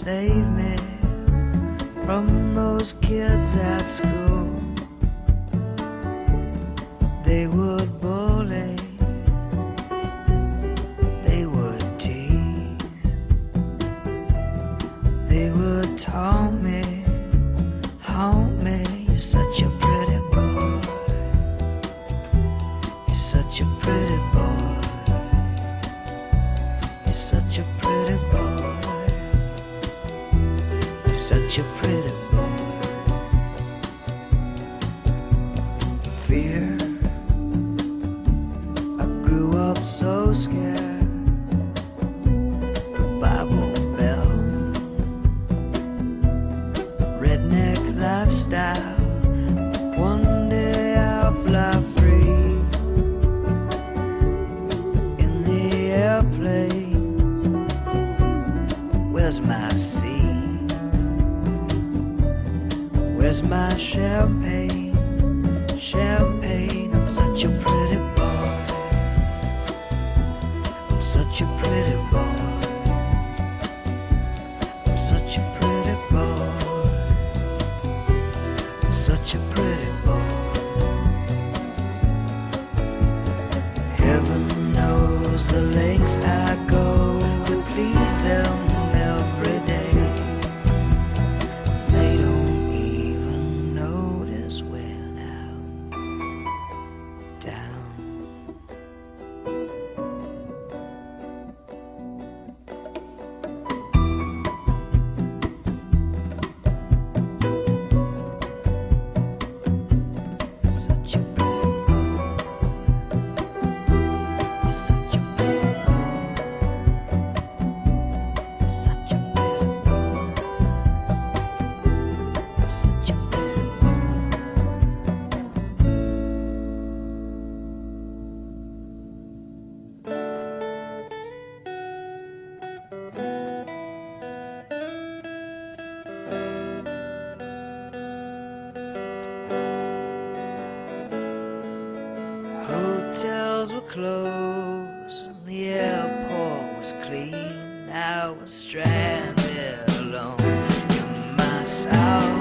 save me from those kids at school. They would bully, they would tease, they would taunt me, haunt me. You're such a pretty boy, you're such a pretty boy, you're such a pretty boy, you're such a pretty boy. Fear, so scared. Bible Belt, redneck lifestyle. One day I'll fly free in the airplane. Where's my seat? Where's my champagne? Champagne, I'm such a pretty boy, such a pretty boy, I'm such a pretty boy, I'm such a pretty boy. Heaven knows the lengths I go to please them every day. They don't even notice when I'm down. Hotels were closed and the airport was clean. I was stranded alone in my South